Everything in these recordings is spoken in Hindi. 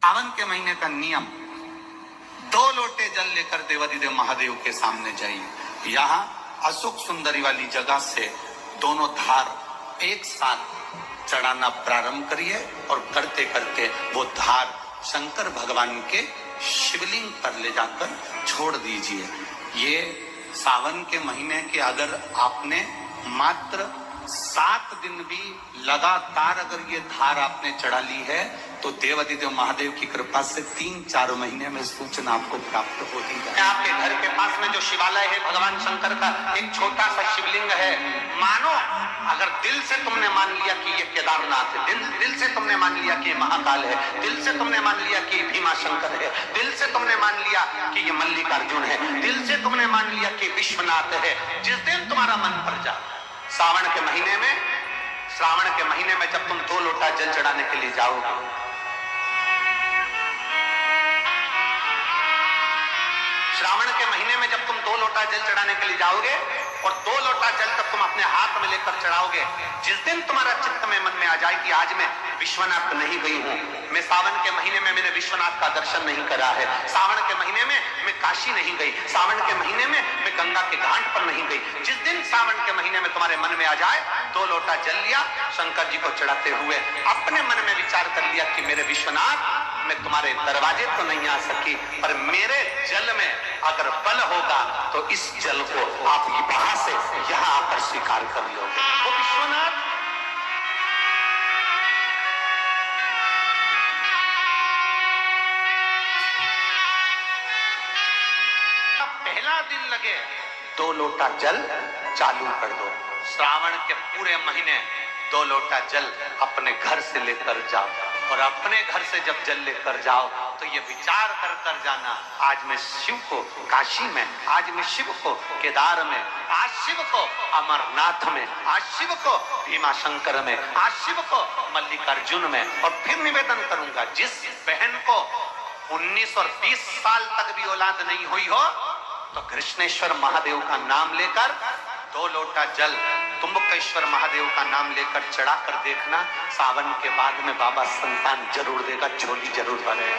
सावन के महीने का नियम, 2 लोटे जल लेकर देवाधिदेव महादेव के सामने जाइए। यहाँ अशोक सुंदरी वाली जगह से दोनों धार एक साथ चढ़ाना प्रारंभ करिए और करते करते वो धार शंकर भगवान के शिवलिंग पर ले जाकर छोड़ दीजिए। ये सावन के महीने के अगर आपने मात्र 7 दिन भी लगातार अगर ये धार आपने चढ़ा ली है तो देवाधिदेव महादेव की कृपा से 3-4 महीने में सूचना आपको प्राप्त होती है। आपके घर के पास में जो शिवालय है भगवान शंकर का, एक छोटा सा शिवलिंग है। मानो अगर दिल से तुमने मान लिया कि ये केदारनाथ है, दिल से तुमने मान लिया कि ये महाकाल है, दिल से तुमने मान लिया कि भीमा शंकर है, दिल से तुमने मान लिया कि ये मल्लिकार्जुन है, दिल से तुमने मान लिया कि विश्वनाथ है। जिस दिन तुम्हारा मन पर जा, सावन के महीने में, श्रावण के महीने में जब तुम 2 लोटा जल चढ़ाने के लिए जाओगे, श्रावण के महीने में जब तुम 2 लोटा जल चढ़ाने के लिए जाओगे और 2 लोटा जल तब तुम अपने हाथ में लेकर चढ़ाओगे, जिस दिन तुम्हारा चित्त में मन में आ जाए कि आज मैं विश्वनाथ नहीं गई हूं, मैं सावन के महीने में मैंने विश्वनाथ का दर्शन नहीं करा है, सावन के महीने में मैं काशी नहीं गई, सावन के महीने में मैं गंगा के घाट पर नहीं गई, जिस दिन सावन के महीने में तुम्हारे मन में आ जाए 2 लोटा जल लिया, शंकर जी को चढ़ाते हुए अपने मन में विचार कर लिया कि मेरे विश्वनाथ, मैं तुम्हारे दरवाजे तो नहीं आ सकी, पर मेरे जल में अगर बल होगा तो इस जल को आप वहां से यहां आकर स्वीकार कर लोगे। वो विश्वनाथ पहला दिन लगे 2 लोटा जल चालू कर दो। श्रावण के पूरे महीने 2 लोटा जल अपने घर से लेकर जाओ और अपने घर से जब जल लेकर जाओ तो ये विचार कर कर जाना, आज मैं शिव को काशी में, आज मैं शिव को केदार में, आज शिव को अमरनाथ में, आज शिव को भीमा शंकर में, आज शिव को मल्लिकार्जुन में। और फिर निवेदन करूंगा, जिस बहन को 19 और 20 साल तक भी औलाद नहीं हुई हो तो कृष्णेश्वर महादेव का नाम लेकर 2 लोटा जल तुम्बकेश्वर महादेव का नाम लेकर चढ़ा कर देखना, सावन के बाद में बाबा संतान जरूर देगा, झोली जरूर भरेगा।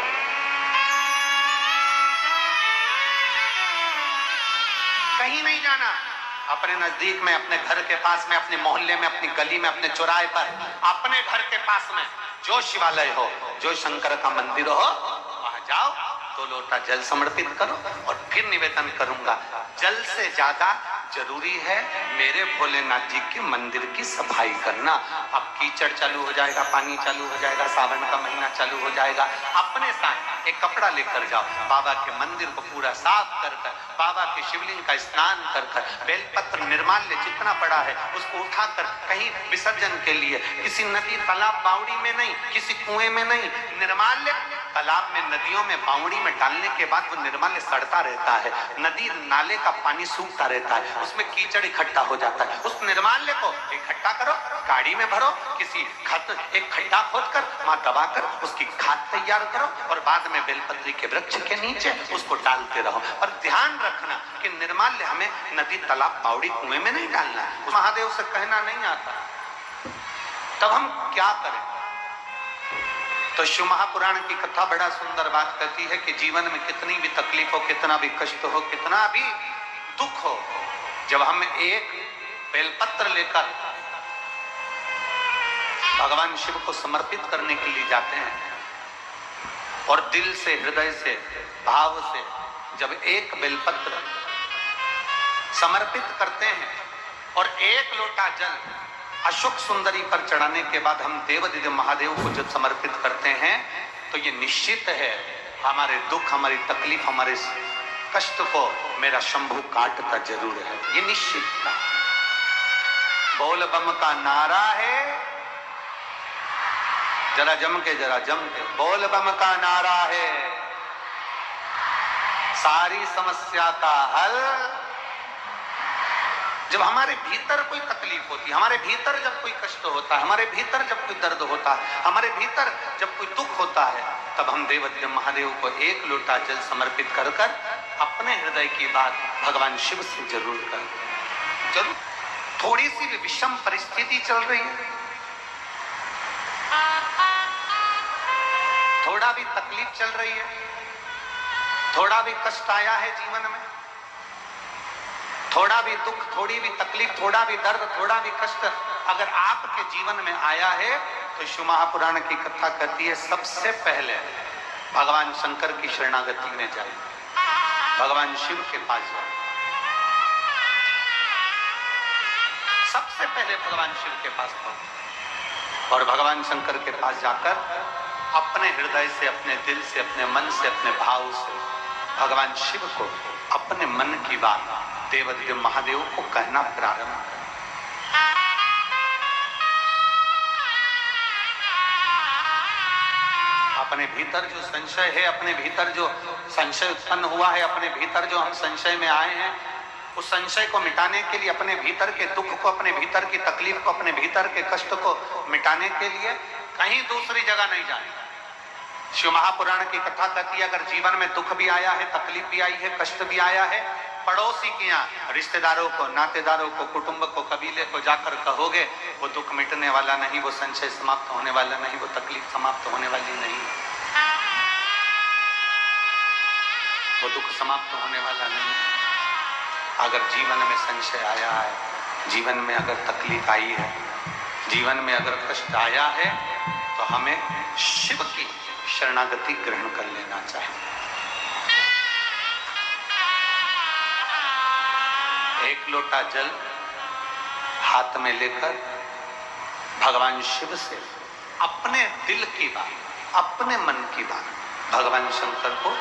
कहीं नहीं जाना, अपने नजदीक में, अपने घर के पास में, अपने मोहल्ले में, अपनी गली में, अपने चौराहे पर, अपने घर के पास में जो शिवालय हो, जो शंकर का मंदिर हो, वहां जाओ, 2 लोटा जल समर्पित करो और फिर निवेदन करूंगा, जल से ज्यादा जरूरी है मेरे भोलेनाथ जी के मंदिर की सफाई करना। अब कीचड़ चालू हो जाएगा, पानी चालू हो जाएगा, सावन का महीना चालू हो जाएगा, अपने साथ एक कपड़ा लेकर जाओ, बाबा के मंदिर को पूरा साफ कर कर, बाबा के शिवलिंग का स्नान कर कर, बेलपत्र निर्माल्य जितना पड़ा है उसको उठाकर कहीं विसर्जन के लिए, किसी नदी तालाब बावड़ी में नहीं, किसी कुएं में नहीं, निर्माल्य तालाब में, नदियों में, बावड़ी में डालने के बाद वो निर्माल्य सड़ता रहता है, नदी नाले का पानी सूखता रहता है, उसमें कीचड़ इकट्ठा हो जाता है। उस निर्माल्य को इकट्ठा करो, गाड़ी में भरो, किसी एक खड्डा खोदकर वहां दबाकर उसकी खाद तैयार करो और बाद में बेलपत्री के वृक्ष के नीचे उसको डालते रहो। और ध्यान रखना कि निर्माल्य हमें नदी तालाब बावड़ी कुएं में नहीं डालना है, महादेव से कहना नहीं आता। तब हम क्या करें? तो शिव महापुराण की कथा बड़ा सुंदर बात कहती है कि जीवन में कितनी भी तकलीफ हो, कितना भी कष्ट हो, कितना भी दुख हो, जब हम एक बेलपत्र लेकर भगवान शिव को समर्पित करने के लिए जाते हैं और दिल से, हृदय से, भाव से जब एक बेलपत्र समर्पित करते हैं और 1 लोटा जल अशोक सुंदरी पर चढ़ाने के बाद हम देवाधिदेव महादेव को जब समर्पित करते हैं तो ये निश्चित है हमारे दुख, हमारी तकलीफ, हमारे कष्ट को मेरा शंभू काटता जरूर है, ये निश्चित था। बोल बम का नारा है, जरा जम के, बोल बम का नारा है, सारी समस्या का हल। जब हमारे भीतर कोई तकलीफ होती है, हमारे भीतर जब कोई कष्ट होता है, हमारे भीतर जब कोई दर्द होता है, हमारे भीतर जब कोई दुख होता है, तब हम देवाधिदेव महादेव को 1 लोटा जल समर्पित कर कर अपने हृदय की बात भगवान शिव से जरूर कर। जरूर थोड़ी सी भी विषम परिस्थिति चल रही है, थोड़ा भी तकलीफ चल रही है, थोड़ा भी कष्ट आया है जीवन में, थोड़ा भी दुख, थोड़ी भी तकलीफ, थोड़ा भी दर्द, थोड़ा भी कष्ट अगर आपके जीवन में आया है तो शिव महापुराण की कथा कहती है सबसे पहले भगवान शंकर की शरणागति में जाए, भगवान शिव के पास जाए। सबसे पहले भगवान शिव के पास पहुंचे और भगवान शंकर के पास जाकर अपने हृदय से, अपने दिल से, अपने मन से, अपने भाव से भगवान शिव को अपने मन की बात देवदेव महादेव को कहना प्रारंभ कर। अपने भीतर जो संशय है, अपने भीतर जो संशय उत्पन्न हुआ है, अपने भीतर जो हम संशय में आए हैं, उस संशय को मिटाने के लिए, अपने भीतर के दुख को, अपने भीतर की तकलीफ को, अपने भीतर के कष्ट को मिटाने के लिए कहीं दूसरी जगह नहीं जाए। शिव महापुराण की कथा कहती है अगर जीवन में दुख भी आया है, तकलीफ भी आई है, कष्ट भी आया है, पड़ोसी के यहाँ रिश्तेदारों को, नातेदारों को, कुटुंब को, कबीले को जाकर कहोगे, वो दुख मिटने वाला नहीं, वो संशय समाप्त होने वाला नहीं, वो तकलीफ समाप्त होने वाली नहीं, वो दुख समाप्त होने वाला नहीं। अगर जीवन में संशय आया है, जीवन में अगर तकलीफ आई है, जीवन में अगर कष्ट आया है, तो हमें शिव की शरणागति ग्रहण कर लेना चाहिए। एक लोटा जल हाथ में लेकर भगवान शिव से अपने दिल की बात, अपने मन की बात भगवान शंकर को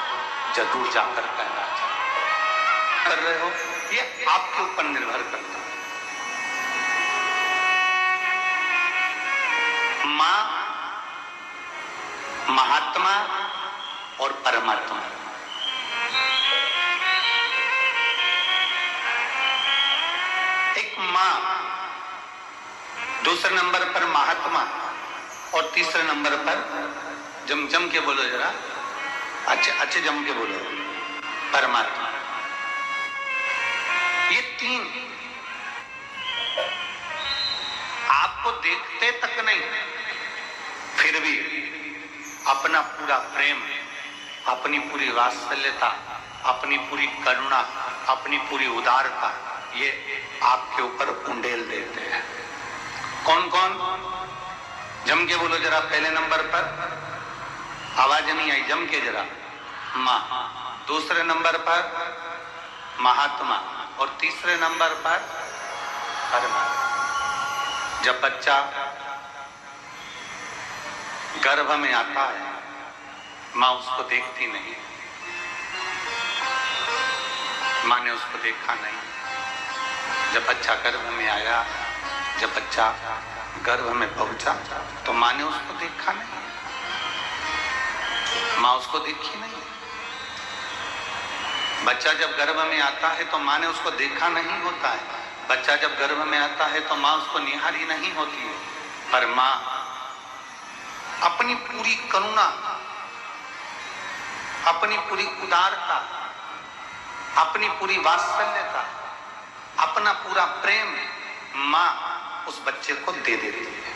जरूर जाकर कहना चाहिए। कर रहे हो, ये आपके ऊपर निर्भर करता है। मां, महात्मा और परमात्मा, एक मां, दूसरे नंबर पर महात्मा और तीसरे नंबर पर जम के बोलो जरा, अच्छे जम के बोलो, परमात्मा। ये तीन आपको देखते तक नहीं, फिर भी अपना पूरा प्रेम, अपनी पूरी वात्सल्यता, अपनी पूरी करुणा, अपनी पूरी उदारता ये आपके ऊपर उंडेल देते हैं। कौन कौन? जम के बोलो जरा। पहले नंबर पर आवाज नहीं आई, जम के जरा। मां, दूसरे नंबर पर महात्मा और तीसरे नंबर पर परमात्मा। जब बच्चा गर्भ में आता है, मां उसको देखती नहीं, मां ने उसको देखा नहीं। जब बच्चा गर्भ में आया, जब बच्चा गर्भ में पहुंचा तो मां ने उसको देखा नहीं, मां उसको देखी नहीं। बच्चा जब गर्भ में आता है तो मां ने उसको देखा नहीं होता है। बच्चा जब गर्भ में आता है तो मां उसको निहारी नहीं होती है, पर मां अपनी पूरी करुणा, अपनी पूरी उदारता, अपनी पूरी वात्सल्यता, अपना पूरा प्रेम मां उस बच्चे को दे देती है।